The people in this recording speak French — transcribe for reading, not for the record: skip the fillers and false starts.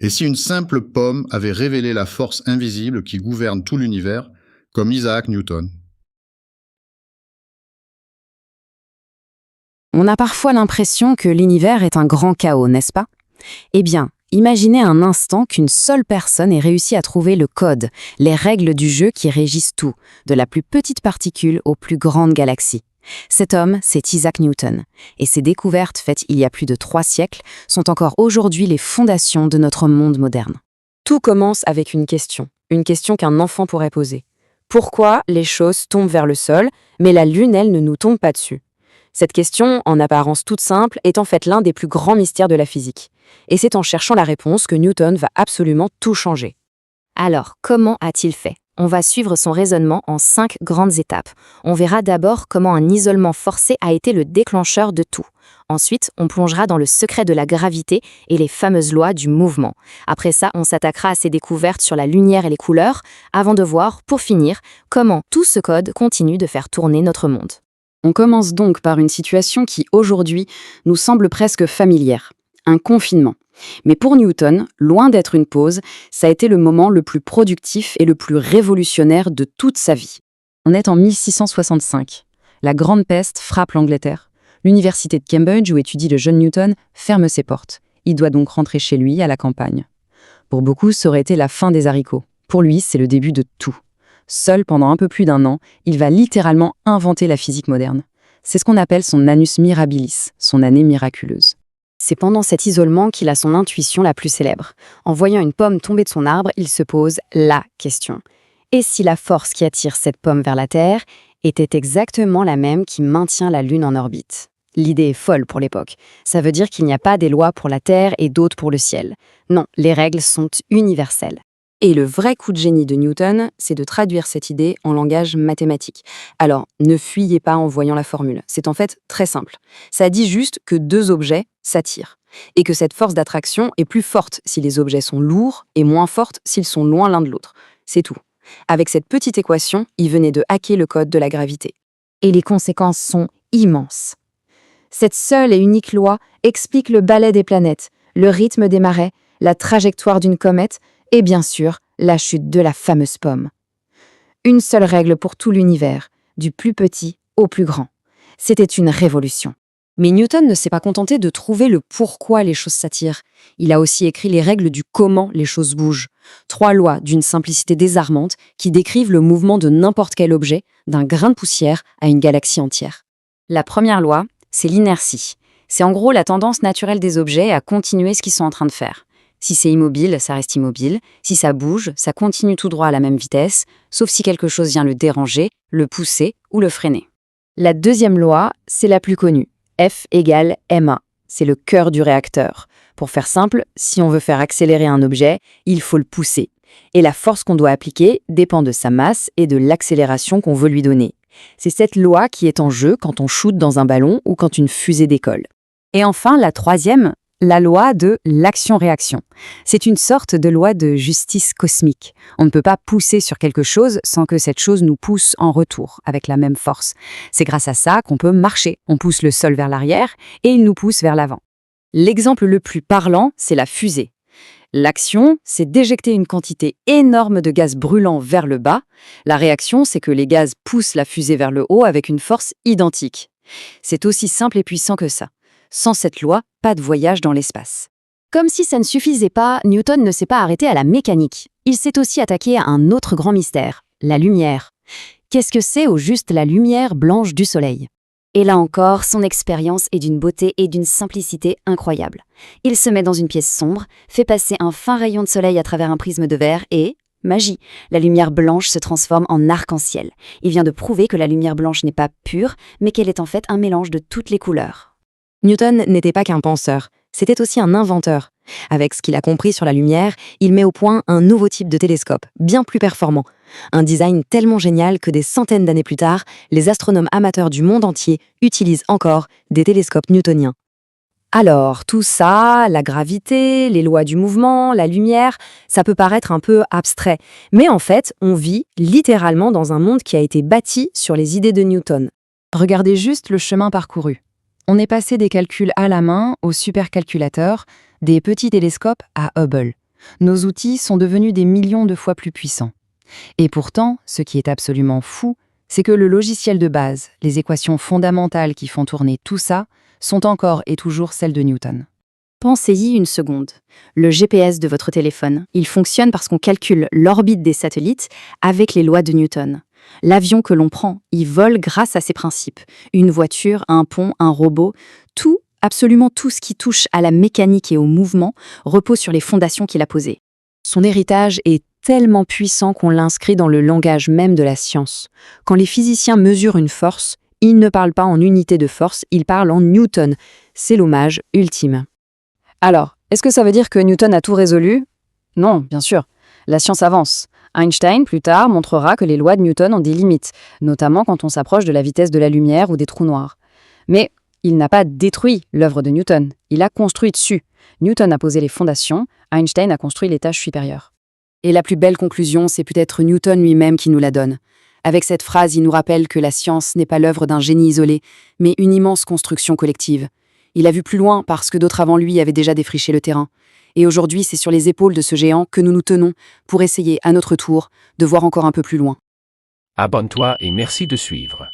Et si une simple pomme avait révélé la force invisible qui gouverne tout l'univers, comme Isaac Newton? On a parfois l'impression que l'univers est un grand chaos, n'est-ce pas? Eh bien, imaginez un instant qu'une seule personne ait réussi à trouver le code, les règles du jeu qui régissent tout, de la plus petite particule aux plus grandes galaxies. Cet homme, c'est Isaac Newton, et ses découvertes faites il y a plus de 3 siècles sont encore aujourd'hui les fondations de notre monde moderne. Tout commence avec une question qu'un enfant pourrait poser. Pourquoi les choses tombent vers le sol, mais la Lune, elle, ne nous tombe pas dessus? Cette question, en apparence toute simple, est en fait l'un des plus grands mystères de la physique. Et c'est en cherchant la réponse que Newton va absolument tout changer. Alors, comment a-t-il fait? On va suivre son raisonnement en 5 grandes étapes. On verra d'abord comment un isolement forcé a été le déclencheur de tout. Ensuite, on plongera dans le secret de la gravité et les fameuses lois du mouvement. Après ça, on s'attaquera à ses découvertes sur la lumière et les couleurs, avant de voir, pour finir, comment tout ce code continue de faire tourner notre monde. On commence donc par une situation qui, aujourd'hui, nous semble presque familière. Un confinement. Mais pour Newton, loin d'être une pause, ça a été le moment le plus productif et le plus révolutionnaire de toute sa vie. On est en 1665. La grande peste frappe l'Angleterre. L'université de Cambridge, où étudie le jeune Newton, ferme ses portes. Il doit donc rentrer chez lui, à la campagne. Pour beaucoup, ça aurait été la fin des haricots. Pour lui, c'est le début de tout. Seul pendant un peu plus d'1 an, il va littéralement inventer la physique moderne. C'est ce qu'on appelle son annus mirabilis, son année miraculeuse. C'est pendant cet isolement qu'il a son intuition la plus célèbre. En voyant une pomme tomber de son arbre, il se pose la question. Et si la force qui attire cette pomme vers la Terre était exactement la même qui maintient la Lune en orbite? L'idée est folle pour l'époque. Ça veut dire qu'il n'y a pas des lois pour la Terre et d'autres pour le ciel. Non, les règles sont universelles. Et le vrai coup de génie de Newton, c'est de traduire cette idée en langage mathématique. Alors, ne fuyez pas en voyant la formule. C'est en fait très simple. Ça dit juste que 2 objets s'attirent. Et que cette force d'attraction est plus forte si les objets sont lourds et moins forte s'ils sont loin l'un de l'autre. C'est tout. Avec cette petite équation, il venait de hacker le code de la gravité. Et les conséquences sont immenses. Cette seule et unique loi explique le balai des planètes, le rythme des marées, la trajectoire d'une comète, et bien sûr, la chute de la fameuse pomme. Une seule règle pour tout l'univers, du plus petit au plus grand. C'était une révolution. Mais Newton ne s'est pas contenté de trouver le pourquoi les choses s'attirent. Il a aussi écrit les règles du comment les choses bougent. 3 lois d'une simplicité désarmante qui décrivent le mouvement de n'importe quel objet, d'un grain de poussière à une galaxie entière. La première loi, c'est l'inertie. C'est en gros la tendance naturelle des objets à continuer ce qu'ils sont en train de faire. Si c'est immobile, ça reste immobile. Si ça bouge, ça continue tout droit à la même vitesse, sauf si quelque chose vient le déranger, le pousser ou le freiner. La deuxième loi, c'est la plus connue. F égale ma. C'est le cœur du réacteur. Pour faire simple, si on veut faire accélérer un objet, il faut le pousser. Et la force qu'on doit appliquer dépend de sa masse et de l'accélération qu'on veut lui donner. C'est cette loi qui est en jeu quand on shoote dans un ballon ou quand une fusée décolle. Et enfin, la troisième, la loi de l'action-réaction. C'est une sorte de loi de justice cosmique. On ne peut pas pousser sur quelque chose sans que cette chose nous pousse en retour, avec la même force. C'est grâce à ça qu'on peut marcher. On pousse le sol vers l'arrière et il nous pousse vers l'avant. L'exemple le plus parlant, c'est la fusée. L'action, c'est d'éjecter une quantité énorme de gaz brûlant vers le bas. La réaction, c'est que les gaz poussent la fusée vers le haut avec une force identique. C'est aussi simple et puissant que ça. Sans cette loi, pas de voyage dans l'espace. Comme si ça ne suffisait pas, Newton ne s'est pas arrêté à la mécanique. Il s'est aussi attaqué à un autre grand mystère, la lumière. Qu'est-ce que c'est au juste la lumière blanche du soleil? Et là encore, son expérience est d'une beauté et d'une simplicité incroyables. Il se met dans une pièce sombre, fait passer un fin rayon de soleil à travers un prisme de verre et... magie, la lumière blanche se transforme en arc-en-ciel. Il vient de prouver que la lumière blanche n'est pas pure, mais qu'elle est en fait un mélange de toutes les couleurs. Newton n'était pas qu'un penseur, c'était aussi un inventeur. Avec ce qu'il a compris sur la lumière, il met au point un nouveau type de télescope, bien plus performant. Un design tellement génial que des centaines d'années plus tard, les astronomes amateurs du monde entier utilisent encore des télescopes newtoniens. Alors, tout ça, la gravité, les lois du mouvement, la lumière, ça peut paraître un peu abstrait. Mais en fait, on vit littéralement dans un monde qui a été bâti sur les idées de Newton. Regardez juste le chemin parcouru. On est passé des calculs à la main au supercalculateur, des petits télescopes à Hubble. Nos outils sont devenus des millions de fois plus puissants. Et pourtant, ce qui est absolument fou, c'est que le logiciel de base, les équations fondamentales qui font tourner tout ça, sont encore et toujours celles de Newton. Pensez-y une seconde. Le GPS de votre téléphone, il fonctionne parce qu'on calcule l'orbite des satellites avec les lois de Newton. L'avion que l'on prend, il vole grâce à ces principes. Une voiture, un pont, un robot, tout, absolument tout ce qui touche à la mécanique et au mouvement repose sur les fondations qu'il a posées. Son héritage est tellement puissant qu'on l'inscrit dans le langage même de la science. Quand les physiciens mesurent une force, ils ne parlent pas en unité de force, ils parlent en newton. C'est l'hommage ultime. Alors, est-ce que ça veut dire que Newton a tout résolu? Non, bien sûr. La science avance. Einstein, plus tard, montrera que les lois de Newton ont des limites, notamment quand on s'approche de la vitesse de la lumière ou des trous noirs. Mais il n'a pas détruit l'œuvre de Newton, il a construit dessus. Newton a posé les fondations, Einstein a construit l'étage supérieur. Et la plus belle conclusion, c'est peut-être Newton lui-même qui nous la donne. Avec cette phrase, il nous rappelle que la science n'est pas l'œuvre d'un génie isolé, mais une immense construction collective. Il a vu plus loin parce que d'autres avant lui avaient déjà défriché le terrain. Et aujourd'hui, c'est sur les épaules de ce géant que nous nous tenons pour essayer, à notre tour, de voir encore un peu plus loin. Abonne-toi et merci de suivre.